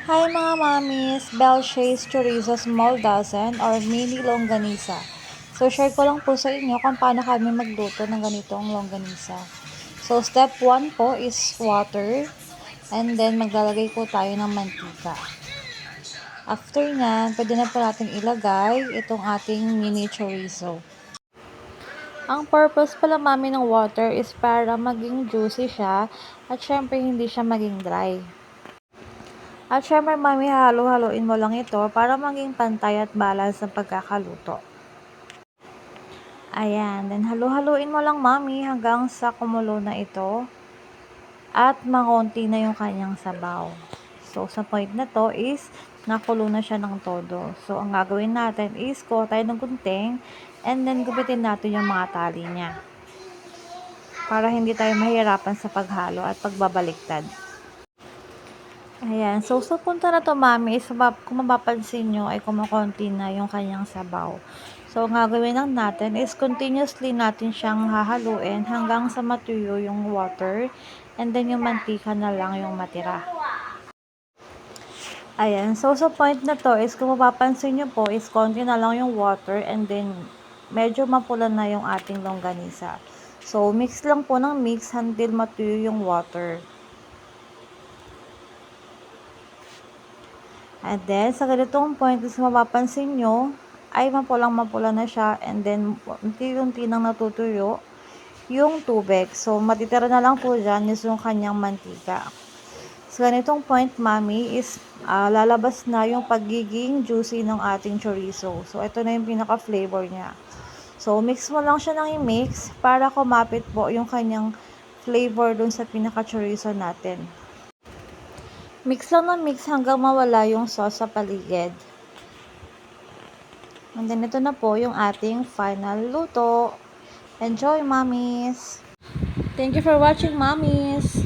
Hi mga mamis, Belchase Chorizo Small Dozen or Mini Longganisa. So share ko lang po sa inyo kung paano kami magluto ng ganitong longganisa. So step 1 po is water and then maglalagay po tayo ng mantika. After nyan, pwede na po natin ilagay itong ating mini chorizo. Ang purpose pala mami ng water is para maging juicy siya at syempre hindi siya maging dry. At syempre mami, halo-haloin mo lang ito para maging pantay at balance ang pagkakaluto. Ayan, then halo-haloin mo lang mami hanggang sa kumulo na ito at makonti na yung kanyang sabaw. So sa point na to is nakulo na siya ng todo. So ang gagawin natin is kuha tayo ng gunting and then gupitin natin yung mga tali niya para hindi tayo mahirapan sa paghalo at pagbabaliktad. Ayan. So, sa punta na to, mami, is kung mapapansin nyo, ay kumukonti na yung kanyang sabaw. So, ang gagawin lang natin is continuously natin siyang hahaluin hanggang sa matuyo yung water. And then, yung mantika na lang yung matira. Ayan. So, sa point na to is kung mapapansin nyo po, is konti na lang yung water and then medyo mapula na yung ating longganisa. So, mix lang po ng mix until matuyo yung water. And then, sa ganitong point, is mapapansin nyo, ay mapula na siya. And then, unti-unti nang natutuyo yung tubig. So, matitira na lang po dyan is yung kanyang mantika. Sa ganitong point, mami, is lalabas na yung pagiging juicy ng ating chorizo. So, ito na yung pinaka-flavor niya. So, mix mo lang siya ng i-mix para kumapit po yung kanyang flavor dun sa pinaka-chorizo natin. Mix lang ng mix hanggang mawala yung sauce sa paligid. And then, ito na po yung ating final luto. Enjoy, mommies! Thank you for watching, mommies!